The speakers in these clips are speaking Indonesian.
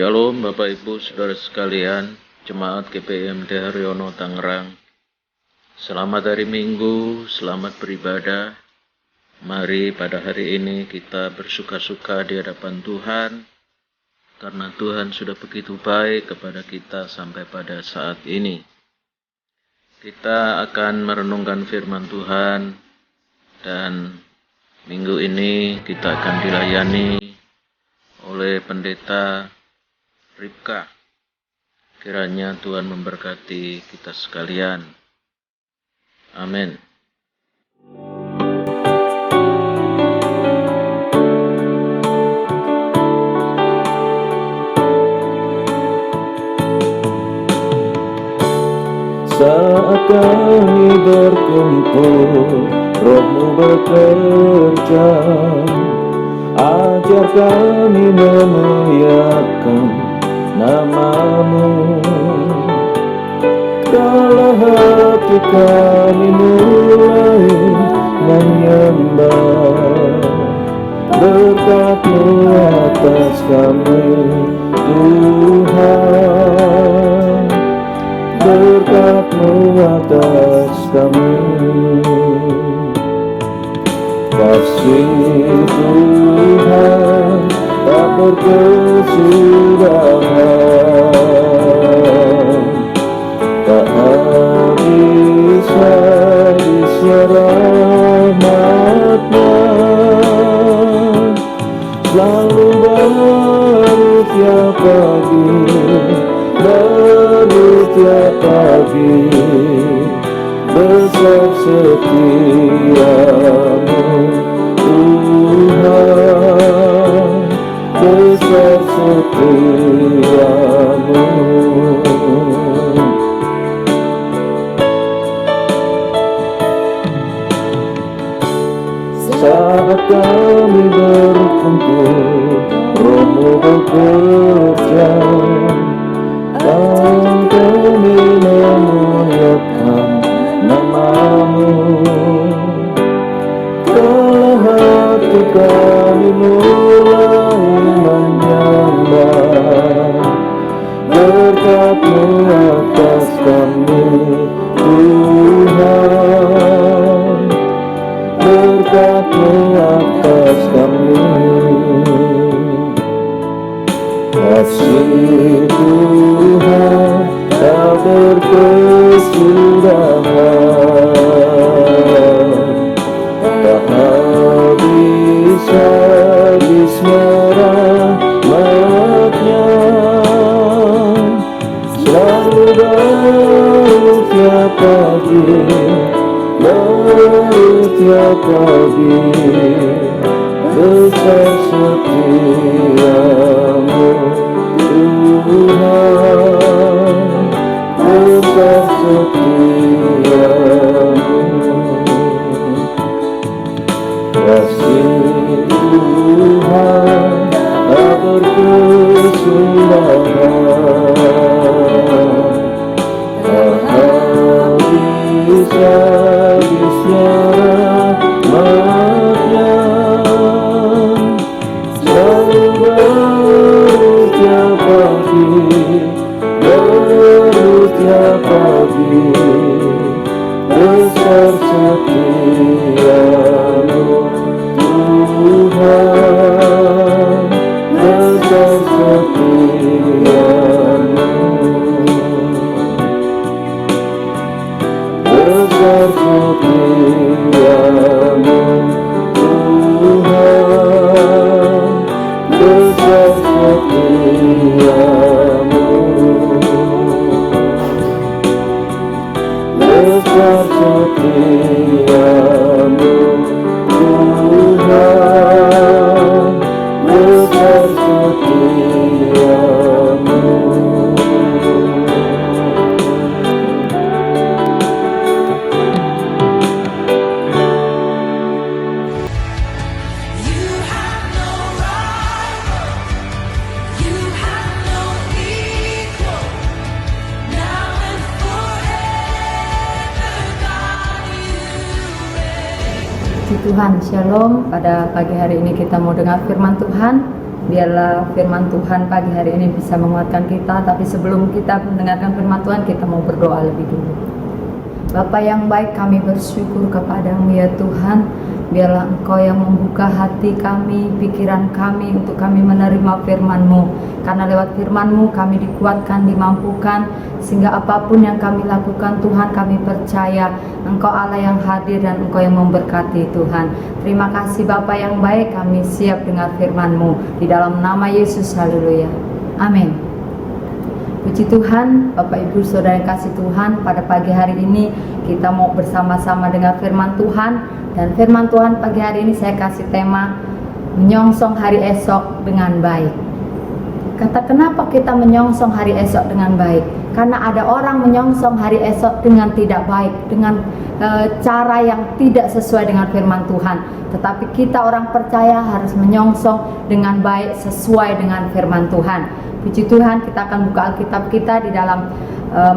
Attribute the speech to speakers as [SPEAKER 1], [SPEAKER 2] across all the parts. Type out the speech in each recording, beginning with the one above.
[SPEAKER 1] Shalom Bapak Ibu Saudara sekalian, Jemaat GPIMD Haryono Tangerang. Selamat hari Minggu, selamat beribadah. Mari pada hari ini kita bersuka-suka di hadapan Tuhan, karena Tuhan sudah begitu baik kepada kita sampai pada saat ini. Kita akan merenungkan firman Tuhan, dan minggu ini kita akan dilayani oleh Pendeta Ribka. Kiranya Tuhan memberkati kita sekalian. Amin.
[SPEAKER 2] Saat kami berkumpul, Roh-Mu bekerja. Ajar kami memuliakan nama-Mu. Kalau hati kami mulai menyembah, berkat-Mu atas kami, Tuhan. Berkat-Mu atas kami. Kasih Tuhan tak berkesudahan, tak habis-habis rahmat-Nya, selalu baru tiap pagi, baru tiap pagi. Besar setiamu, Tuhan, besar setiamu. Saat kami berkumpul, Roh-Mu bekerja. Kami memuliakan nama-Mu. Kalau hati kami mulai menyembah, berkat-Mu atas kami, Tuhan. Berkat-Mu atas kami. Kasih Tuhan tak berkesudahan, tak habis-habis rahmat-Nya, selalu baru tiap pagi, baru tiap pagi. Besar setiamu, Tuhan, besar setiamu. Kasih Tuhan tak berkesudahan, tak habis-habisnya rahmat-Nya, selalu baru tiap pagi, baru tiap pagi. Besar setiamu, Tuhan, besar setiamu. Besar setiamu, Tuhan, besar setiamu. Besar setiamu, Tuhan, besar setiamu.
[SPEAKER 3] Puji Tuhan, Shalom. Pada pagi hari ini kita mau dengar firman Tuhan Biarlah firman Tuhan pagi hari ini bisa menguatkan kita. Tapi sebelum kita mendengarkan firman Tuhan, kita mau berdoa lebih dulu. Bapa yang baik, kami bersyukur kepadamu ya Tuhan. Biarlah Engkau yang membuka hati kami, pikiran kami untuk kami menerima firman-Mu. Karena lewat firman-Mu kami dikuatkan, dimampukan, sehingga apapun yang kami lakukan Tuhan, kami percaya Engkau Allah yang hadir dan Engkau yang memberkati Tuhan. Terima kasih Bapa yang baik, kami siap dengar firman-Mu. Di dalam nama Yesus, haleluya. Amin. Puji Tuhan, Bapak Ibu Saudara yang kasih Tuhan, pada pagi hari ini kita mau bersama-sama dengar firman Tuhan. Dan firman Tuhan pagi hari ini saya kasih tema menyongsong hari esok dengan baik. Kata kenapa kita menyongsong hari esok dengan baik? Karena ada orang menyongsong hari esok dengan tidak baik, dengan cara yang tidak sesuai dengan firman Tuhan. Tetapi kita orang percaya harus menyongsong dengan baik sesuai dengan firman Tuhan. Puji Tuhan, kita akan buka Alkitab kita di dalam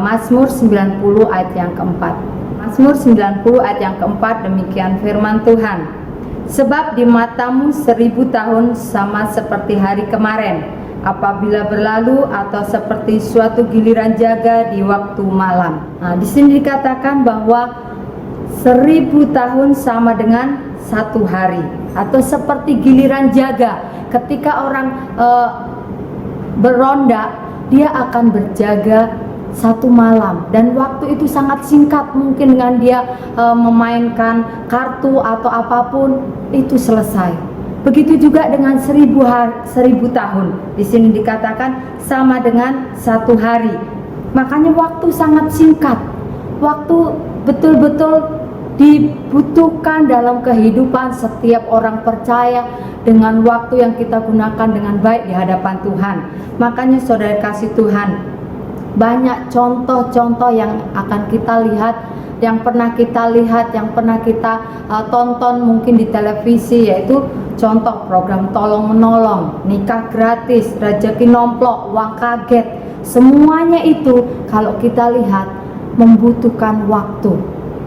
[SPEAKER 3] Mazmur 90 ayat yang keempat. Mazmur 90 ayat yang keempat, demikian firman Tuhan. Sebab di matamu 1000 tahun sama seperti hari kemarin, apabila berlalu, atau seperti suatu giliran jaga di waktu malam. Nah, di sini dikatakan bahwa 1000 tahun sama dengan satu hari, atau seperti giliran jaga. Ketika orang beronda, dia akan berjaga satu malam, dan waktu itu sangat singkat. Mungkin dengan dia memainkan kartu atau apapun, itu selesai. Begitu juga dengan 1000 tahun. Di sini dikatakan sama dengan satu hari. Makanya waktu sangat singkat. Waktu betul-betul dibutuhkan dalam kehidupan setiap orang percaya, dengan waktu yang kita gunakan dengan baik di hadapan Tuhan. Makanya saudara kasih Tuhan, banyak contoh-contoh yang akan kita lihat, yang pernah kita lihat, yang pernah kita tonton mungkin di televisi, yaitu contoh program tolong menolong, nikah gratis, rezeki nomplok, uang kaget. Semuanya itu kalau kita lihat membutuhkan waktu.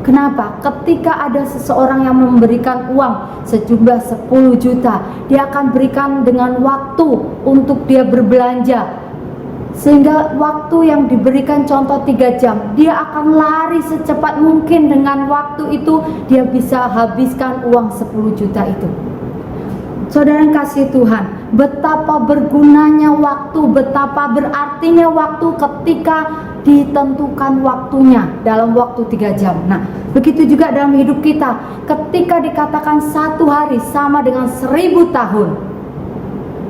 [SPEAKER 3] Kenapa? Ketika ada seseorang yang memberikan uang sejumlah 10 juta, dia akan berikan dengan waktu untuk dia berbelanja. Sehingga waktu yang diberikan contoh 3 jam, dia akan lari secepat mungkin dengan waktu itu, dia bisa habiskan uang 10 juta itu. Saudara yang kasih Tuhan, betapa bergunanya waktu, betapa berartinya waktu ketika ditentukan waktunya dalam waktu 3 jam. Nah, begitu juga dalam hidup kita. Ketika dikatakan satu hari sama dengan 1000 tahun,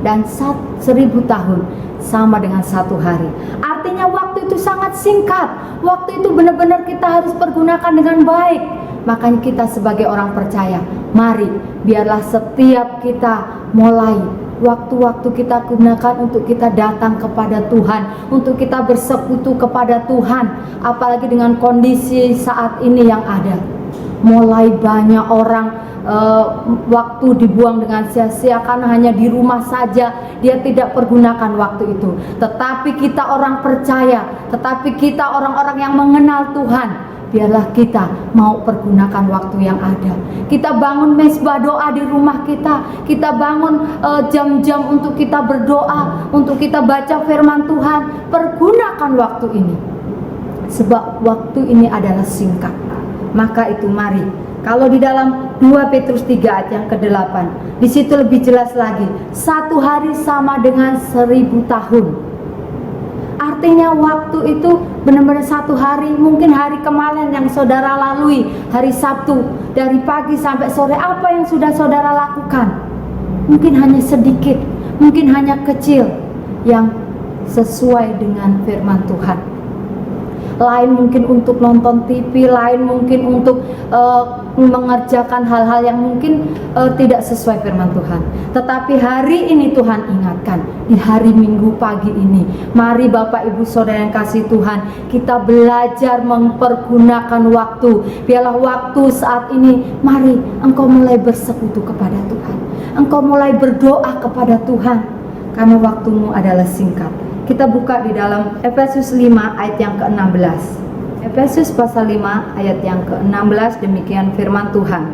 [SPEAKER 3] dan 1000 tahun sama dengan satu hari. Artinya waktu itu sangat singkat. Waktu itu benar-benar kita harus pergunakan dengan baik. Makanya kita sebagai orang percaya, mari biarlah setiap kita mulai waktu-waktu kita gunakan untuk kita datang kepada Tuhan, untuk kita bersekutu kepada Tuhan. Apalagi dengan kondisi saat ini yang ada, mulai banyak orang waktu dibuang dengan sia-sia karena hanya di rumah saja, dia tidak pergunakan waktu itu. Tetapi kita orang percaya, tetapi kita orang-orang yang mengenal Tuhan, biarlah kita mau pergunakan waktu yang ada. Kita bangun mesbah doa di rumah kita. Kita bangun jam-jam untuk kita berdoa, untuk kita baca firman Tuhan. Pergunakan waktu ini, sebab waktu ini adalah singkat. Maka itu mari, kalau di dalam 2 Petrus 3 ayat yang ke-8, di situ lebih jelas lagi, satu hari sama dengan 1000 tahun. Artinya waktu itu benar-benar satu hari. Mungkin hari kemarin yang saudara lalui, hari Sabtu, dari pagi sampai sore, apa yang sudah saudara lakukan? Mungkin hanya sedikit, mungkin hanya kecil, yang sesuai dengan firman Tuhan. Lain mungkin untuk nonton TV, lain mungkin untuk mengerjakan hal-hal yang mungkin tidak sesuai firman Tuhan. Tetapi hari ini Tuhan ingatkan, di hari Minggu pagi ini, mari Bapak Ibu Saudara yang kasih Tuhan, kita belajar mempergunakan waktu. Biarlah waktu saat ini, mari engkau mulai bersekutu kepada Tuhan, engkau mulai berdoa kepada Tuhan, karena waktumu adalah singkat. Kita buka di dalam Efesus 5 ayat yang ke-16. Efesus pasal 5 ayat yang ke-16, demikian firman Tuhan.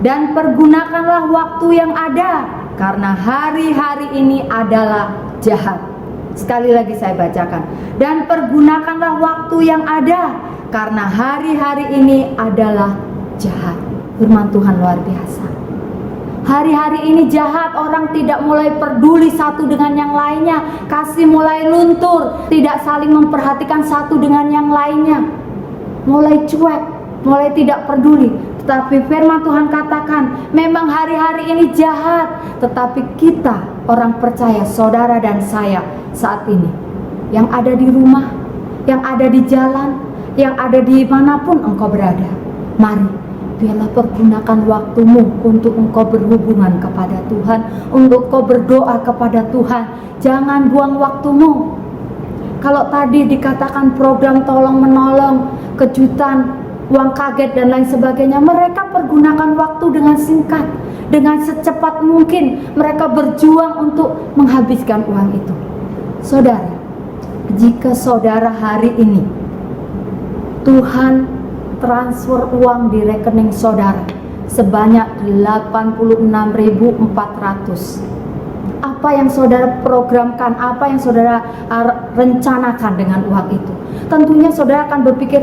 [SPEAKER 3] Dan pergunakanlah waktu yang ada. karena hari-hari ini adalah jahat. Sekali lagi saya bacakan. Dan pergunakanlah waktu yang ada, karena hari-hari ini adalah jahat. Firman Tuhan luar biasa. Hari-hari ini jahat, orang tidak mulai peduli satu dengan yang lainnya, kasih mulai luntur, tidak saling memperhatikan satu dengan yang lainnya, mulai cuek, mulai tidak peduli. Tetapi firman Tuhan katakan, memang hari-hari ini jahat, tetapi kita orang percaya, saudara dan saya saat ini, yang ada di rumah, yang ada di jalan, yang ada di manapun engkau berada, mari biarlah pergunakan waktumu untuk engkau berhubungan kepada Tuhan, untuk engkau berdoa kepada Tuhan. Jangan buang waktumu. Kalau tadi dikatakan program tolong menolong, kejutan, uang kaget dan lain sebagainya, mereka pergunakan waktu dengan singkat, dengan secepat mungkin. Mereka berjuang untuk menghabiskan uang itu. Saudara, jika saudara hari ini Tuhan transfer uang di rekening saudara sebanyak 86.400, apa yang saudara programkan, apa yang saudara rencanakan dengan uang itu? Tentunya saudara akan berpikir,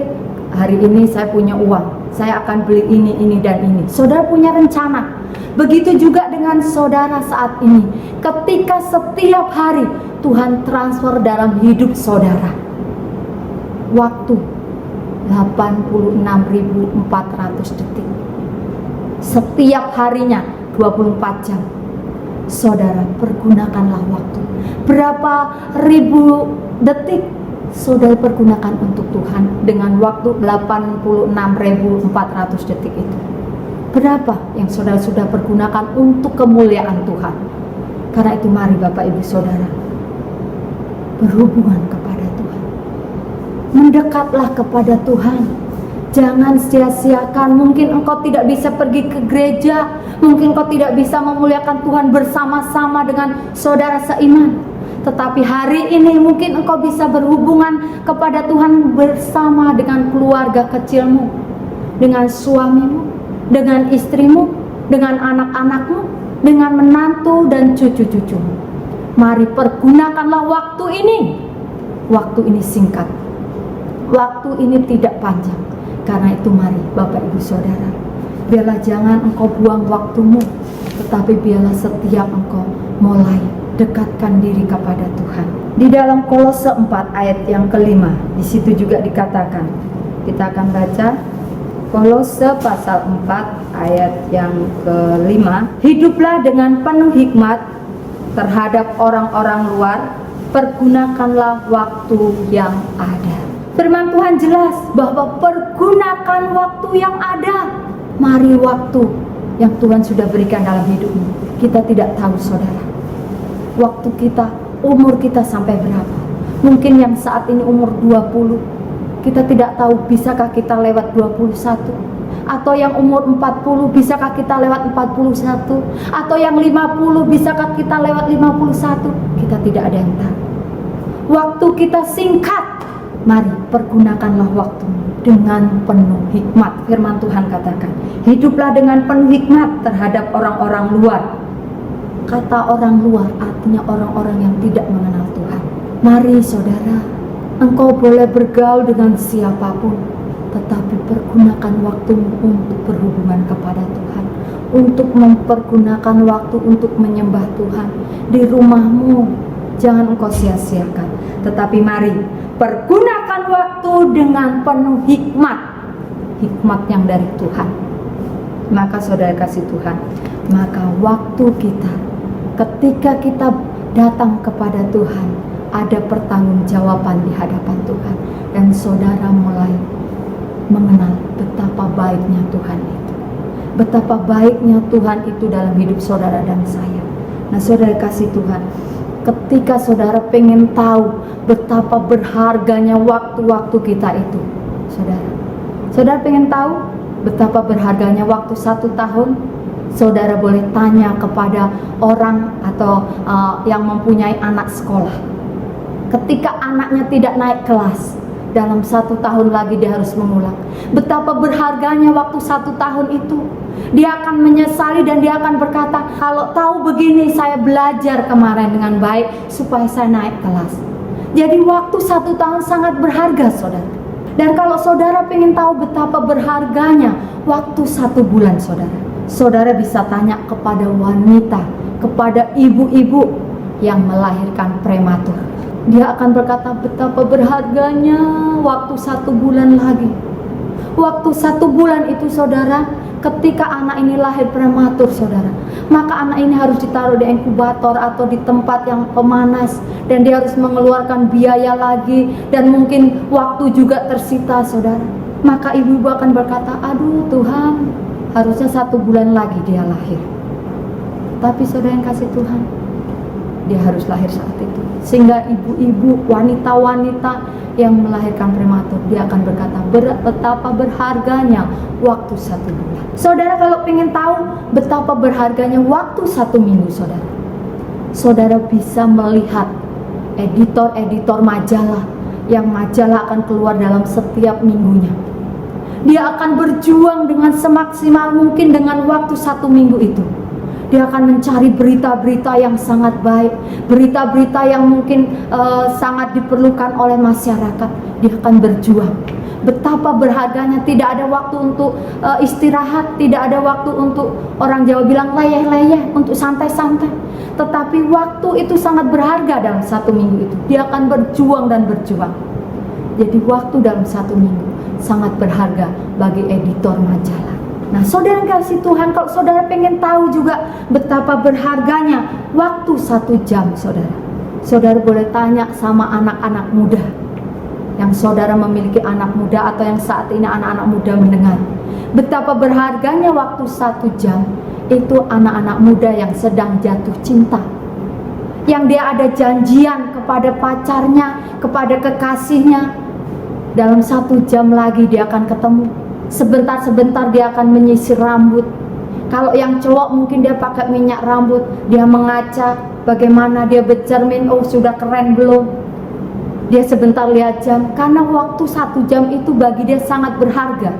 [SPEAKER 3] hari ini saya punya uang, saya akan beli ini dan ini. Saudara punya rencana. Begitu juga dengan saudara saat ini. Ketika setiap hari Tuhan transfer dalam hidup saudara waktu 86.400 detik. Setiap harinya 24 jam. Saudara pergunakanlah waktu. Berapa ribu detik saudara pergunakan untuk Tuhan dengan waktu 86.400 detik itu? Berapa yang saudara sudah pergunakan untuk kemuliaan Tuhan? Karena itu mari Bapak Ibu Saudara berhubungan kepada Tuhan. Mendekatlah kepada Tuhan. Jangan sia-siakan. Mungkin engkau tidak bisa pergi ke gereja, mungkin engkau tidak bisa memuliakan Tuhan bersama-sama dengan saudara seiman, tetapi hari ini mungkin engkau bisa berhubungan kepada Tuhan bersama dengan keluarga kecilmu, dengan suamimu, dengan istrimu, dengan anak-anakmu, dengan menantu dan cucu-cucumu. Mari pergunakanlah waktu ini. Waktu ini singkat, waktu ini tidak panjang. Karena itu mari Bapak Ibu Saudara, biarlah jangan engkau buang waktumu, tetapi biarlah setiap engkau mulai dekatkan diri kepada Tuhan. Di dalam Kolose 4 ayat yang kelima, di situ juga dikatakan, kita akan baca Kolose pasal 4 ayat yang kelima. Hiduplah dengan penuh hikmat terhadap orang-orang luar, pergunakanlah waktu yang ada. Firman Tuhan jelas bahwa pergunakan waktu yang ada. Mari waktu yang Tuhan sudah berikan dalam hidupmu. Kita tidak tahu saudara, waktu kita, umur kita sampai berapa. Mungkin yang saat ini umur 20, kita tidak tahu bisakah kita lewat 21. Atau yang umur 40, bisakah kita lewat 41. Atau yang 50, bisakah kita lewat 51. Kita tidak ada yang tahu. Waktu kita singkat. Mari pergunakanlah waktu dengan penuh hikmat. Firman Tuhan katakan, hiduplah dengan penuh hikmat terhadap orang-orang luar. Kata orang luar artinya orang-orang yang tidak mengenal Tuhan. Mari saudara, engkau boleh bergaul dengan siapapun, tetapi pergunakan waktumu untuk berhubungan kepada Tuhan, untuk mempergunakan waktu untuk menyembah Tuhan. Di rumahmu jangan engkau sia-siakan, tetapi mari pergunakan waktu dengan penuh hikmat, hikmat yang dari Tuhan. Maka saudara kasih Tuhan, maka waktu kita, ketika kita datang kepada Tuhan, ada pertanggungjawaban di hadapan Tuhan. Dan saudara mulai mengenal betapa baiknya Tuhan itu, betapa baiknya Tuhan itu dalam hidup saudara dan saya. Nah saudara kasih Tuhan, ketika saudara pengen tahu betapa berharganya waktu-waktu kita itu, saudara pengen tahu betapa berharganya waktu 1 tahun, saudara boleh tanya kepada orang atau yang mempunyai anak sekolah. Ketika anaknya tidak naik kelas, dalam 1 tahun lagi dia harus mengulang. Betapa berharganya waktu 1 tahun itu. Dia akan menyesali dan dia akan berkata, kalau tahu begini saya belajar kemarin dengan baik supaya saya naik kelas. Jadi waktu 1 tahun sangat berharga, saudara. Dan kalau saudara ingin tahu betapa berharganya waktu 1 bulan, saudara bisa tanya kepada wanita, kepada ibu-ibu yang melahirkan prematur. Dia akan berkata betapa berharganya waktu 1 bulan lagi. Waktu 1 bulan itu, saudara, ketika anak ini lahir prematur, saudara, maka anak ini harus ditaruh di inkubator atau di tempat yang pemanas, dan dia harus mengeluarkan biaya lagi, dan mungkin waktu juga tersita, saudara. Maka ibu-ibu akan berkata, aduh Tuhan, harusnya 1 bulan lagi dia lahir. Tapi saudara yang kasih Tuhan, dia harus lahir saat itu. Sehingga ibu-ibu, wanita-wanita yang melahirkan prematur, dia akan berkata betapa berharganya waktu 1 bulan. Saudara kalau ingin tahu betapa berharganya waktu 1 minggu, saudara bisa melihat editor-editor majalah, yang majalah akan keluar dalam setiap minggunya. Dia akan berjuang dengan semaksimal mungkin dengan waktu 1 minggu itu. Dia akan mencari berita-berita yang sangat baik, berita-berita yang mungkin sangat diperlukan oleh masyarakat. Dia akan berjuang. Betapa berharganya, tidak ada waktu untuk istirahat, tidak ada waktu untuk, orang Jawa bilang, leyeh-leyeh, untuk santai-santai. Tetapi waktu itu sangat berharga dalam 1 minggu itu. Dia akan berjuang dan berjuang. Jadi waktu dalam 1 minggu sangat berharga bagi editor majalah. Nah, saudara kasih Tuhan, kalau saudara pengen tahu juga betapa berharganya waktu 1 jam, saudara boleh tanya sama anak-anak muda, yang saudara memiliki anak muda atau yang saat ini anak-anak muda mendengar. Betapa berharganya waktu 1 jam itu anak-anak muda yang sedang jatuh cinta, yang dia ada janjian kepada pacarnya, kepada kekasihnya, dalam 1 jam lagi dia akan ketemu. Sebentar-sebentar dia akan menyisir rambut. Kalau yang cowok mungkin dia pakai minyak rambut, dia mengaca bagaimana dia bercermin, oh sudah keren belum. Dia sebentar lihat jam, karena waktu 1 jam itu bagi dia sangat berharga.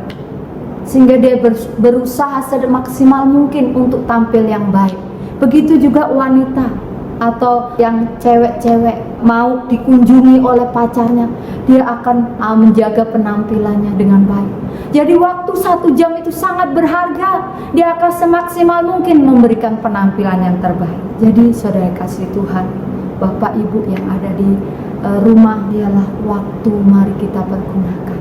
[SPEAKER 3] Sehingga dia berusaha semaksimal mungkin untuk tampil yang baik. Begitu juga wanita atau yang cewek-cewek mau dikunjungi oleh pacarnya, dia akan menjaga penampilannya dengan baik. Jadi waktu 1 jam itu sangat berharga. Dia akan semaksimal mungkin memberikan penampilan yang terbaik. Jadi saudara kasih Tuhan, Bapak Ibu yang ada di rumah, dialah waktu, mari kita pergunakan.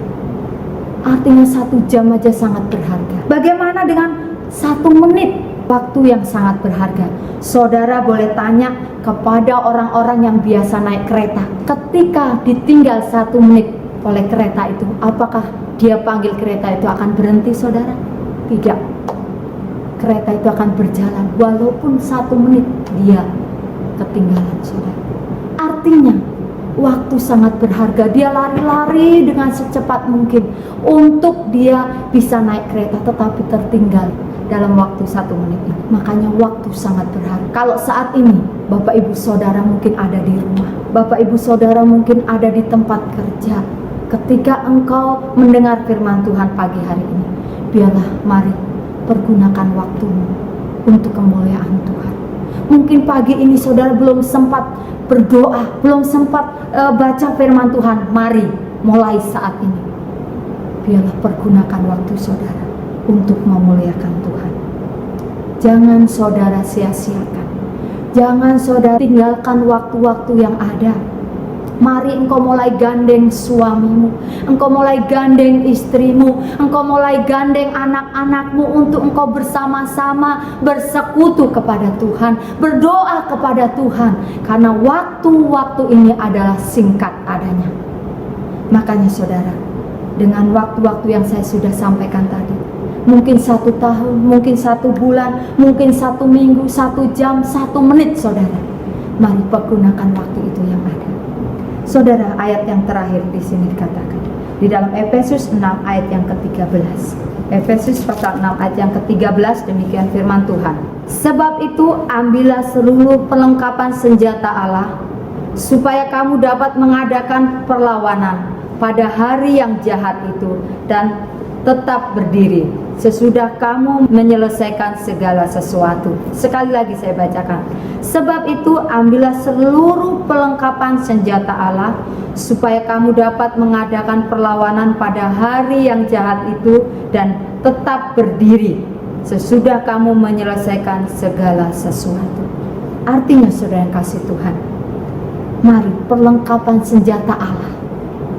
[SPEAKER 3] Artinya 1 jam aja sangat berharga. Bagaimana dengan 1 menit? Waktu yang sangat berharga. Saudara boleh tanya kepada orang-orang yang biasa naik kereta, ketika ditinggal 1 menit oleh kereta itu, apakah dia panggil kereta itu akan berhenti, saudara? Tidak. Kereta itu akan berjalan walaupun 1 menit dia ketinggalan, saudara. Artinya waktu sangat berharga. Dia lari-lari dengan secepat mungkin untuk dia bisa naik kereta, tetapi tertinggal dalam waktu 1 menit ini. Makanya waktu sangat berharga. Kalau saat ini Bapak Ibu Saudara mungkin ada di rumah, Bapak Ibu Saudara mungkin ada di tempat kerja, ketika engkau mendengar firman Tuhan pagi hari ini, biarlah mari pergunakan waktumu untuk kemuliaan Tuhan. Mungkin pagi ini saudara belum sempat berdoa, belum sempat baca firman Tuhan. Mari mulai saat ini, biarlah pergunakan waktu saudara untuk memuliakan Tuhan. Jangan saudara sia-siakan. Jangan saudara tinggalkan waktu-waktu yang ada. Mari engkau mulai gandeng suamimu, engkau mulai gandeng istrimu, engkau mulai gandeng anak-anakmu untuk engkau bersama-sama bersekutu kepada Tuhan, berdoa kepada Tuhan, karena waktu-waktu ini adalah singkat adanya. Makanya saudara, dengan waktu-waktu yang saya sudah sampaikan tadi, mungkin 1 tahun, mungkin 1 bulan, mungkin 1 minggu, 1 jam, 1 menit, saudara, mari pergunakan waktu itu yang ada. Saudara, ayat yang terakhir di sini dikatakan di dalam Efesus 6 ayat yang ke-13. Efesus pasal 6 ayat yang ke-13, demikian firman Tuhan. Sebab itu ambillah seluruh perlengkapan senjata Allah, supaya kamu dapat mengadakan perlawanan pada hari yang jahat itu dan tetap berdiri sesudah kamu menyelesaikan segala sesuatu. Sekali lagi saya bacakan. Sebab itu ambillah seluruh perlengkapan senjata Allah, supaya kamu dapat mengadakan perlawanan pada hari yang jahat itu dan tetap berdiri sesudah kamu menyelesaikan segala sesuatu. Artinya saudara yang kasih Tuhan, mari perlengkapan senjata Allah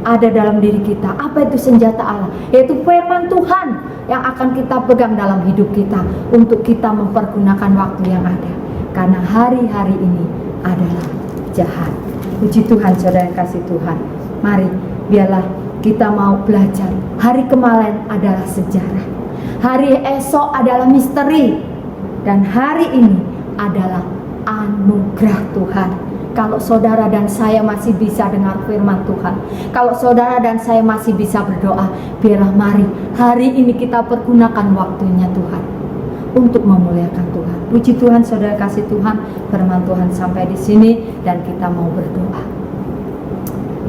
[SPEAKER 3] ada dalam diri kita. Apa itu senjata Allah? Yaitu firman Tuhan yang akan kita pegang dalam hidup kita untuk kita mempergunakan waktu yang ada. Karena hari-hari ini adalah jahat. Puji Tuhan saudara yang kasih Tuhan. Mari biarlah kita mau belajar. Hari kemarin adalah sejarah, hari esok adalah misteri, dan hari ini adalah anugerah Tuhan. Kalau saudara dan saya masih bisa dengar firman Tuhan, kalau saudara dan saya masih bisa berdoa, biarlah mari hari ini kita pergunakan waktunya Tuhan untuk memuliakan Tuhan. Puji Tuhan saudara kasih Tuhan, firman Tuhan sampai di sini dan kita mau berdoa.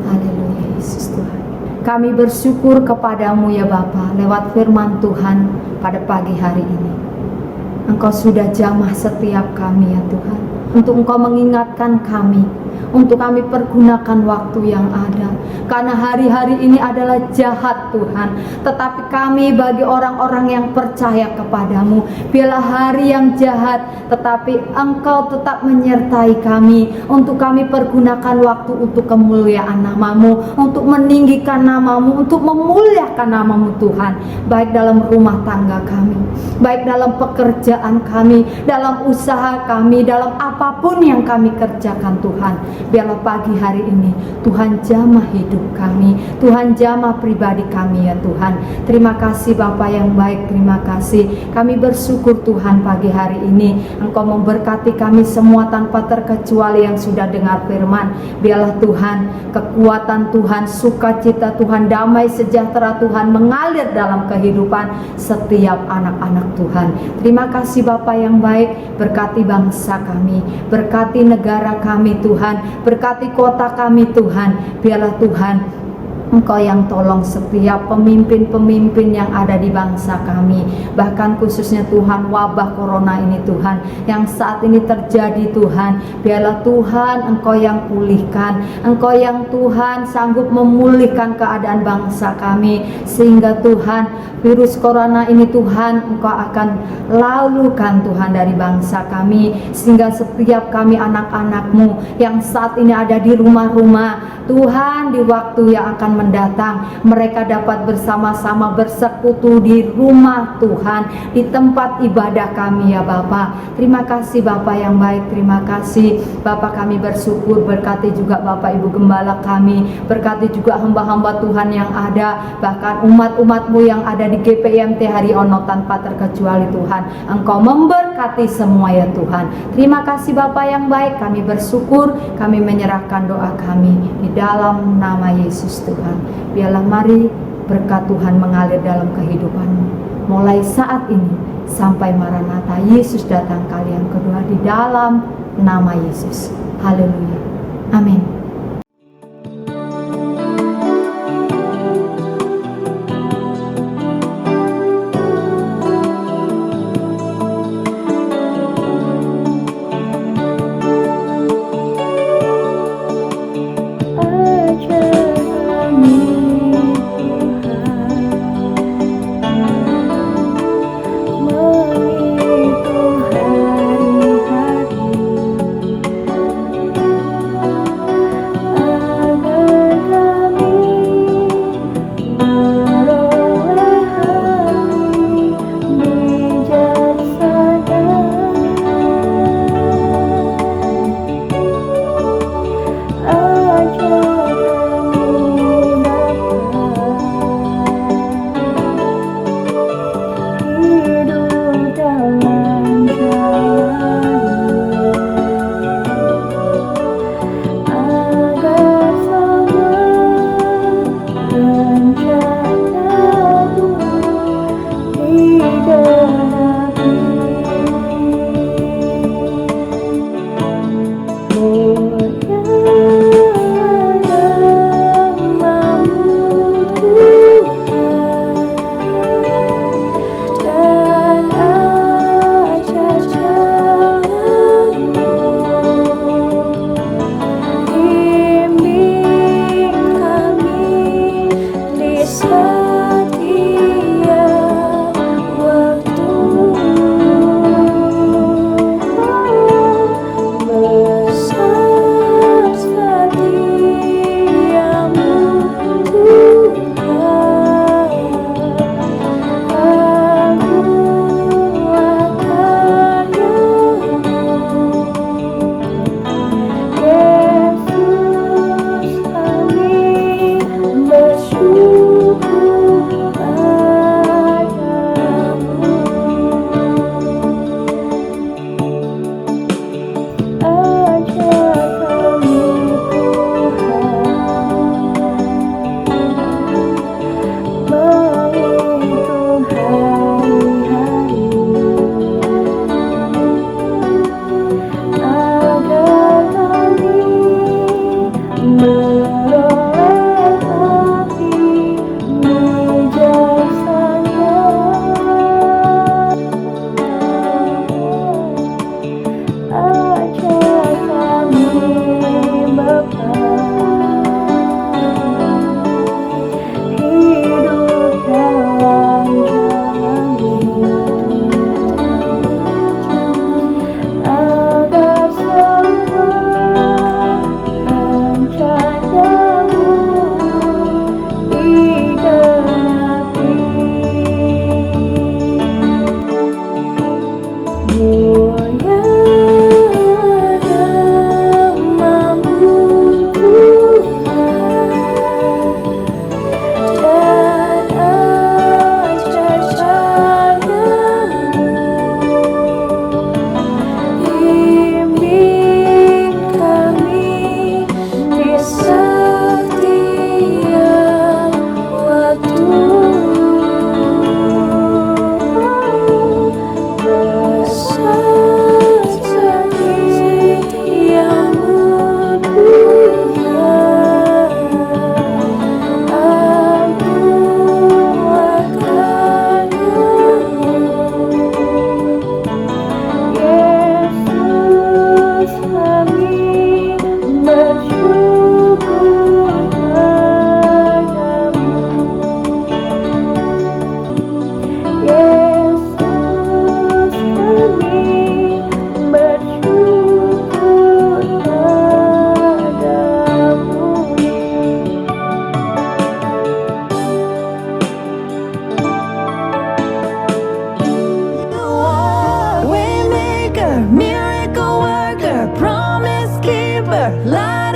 [SPEAKER 3] Haleluya Yesus Tuhan. Kami bersyukur kepadamu ya Bapa lewat firman Tuhan pada pagi hari ini. Engkau sudah jamah setiap kami ya Tuhan, untuk Engkau mengingatkan kami, untuk kami pergunakan waktu yang ada. Karena hari-hari ini adalah jahat Tuhan, tetapi kami bagi orang-orang yang percaya kepadamu, biarlah hari yang jahat, tetapi Engkau tetap menyertai kami, untuk kami pergunakan waktu untuk kemuliaan namamu, untuk meninggikan namamu, untuk memuliakan namamu Tuhan, baik dalam rumah tangga kami, baik dalam pekerjaan kami, dalam usaha kami, dalam apapun yang kami kerjakan Tuhan. Biarlah pagi hari ini Tuhan jamah hidup kami, Tuhan jamah pribadi kami ya Tuhan. Terima kasih Bapa yang baik, terima kasih. Kami bersyukur Tuhan pagi hari ini Engkau memberkati kami semua tanpa terkecuali yang sudah dengar firman. Biarlah Tuhan kekuatan Tuhan, sukacita Tuhan, damai sejahtera Tuhan mengalir dalam kehidupan setiap anak-anak Tuhan. Terima kasih Bapa yang baik, berkati bangsa kami, berkati negara kami Tuhan, berkati kota kami Tuhan. Biarlah Tuhan Engkau yang tolong setiap pemimpin-pemimpin yang ada di bangsa kami, bahkan khususnya Tuhan wabah corona ini Tuhan yang saat ini terjadi Tuhan. Biarlah Tuhan Engkau yang pulihkan, Engkau yang Tuhan sanggup memulihkan keadaan bangsa kami, sehingga Tuhan virus corona ini Tuhan Engkau akan lalukan Tuhan dari bangsa kami, sehingga setiap kami anak-anak-Mu yang saat ini ada di rumah-rumah Tuhan, di waktu yang akan mendatang mereka dapat bersama-sama bersekutu di rumah Tuhan, di tempat ibadah kami ya Bapa. Terima kasih Bapa yang baik, terima kasih Bapa. Kami bersyukur, berkati juga Bapak Ibu Gembala kami, berkati juga hamba-hamba Tuhan yang ada, bahkan umat-umat-Mu yang ada di GPIMT Haryono tanpa terkecuali Tuhan. Engkau memberkati semua ya Tuhan. Terima kasih Bapa yang baik, kami bersyukur, kami menyerahkan doa kami di dalam nama Yesus Tuhan. Biarlah mari berkat Tuhan mengalir dalam kehidupanmu mulai saat ini sampai Maranatha Yesus datang kali yang kedua, di dalam nama Yesus. Haleluya. Amin.
[SPEAKER 4] miracle worker, promise keeper, light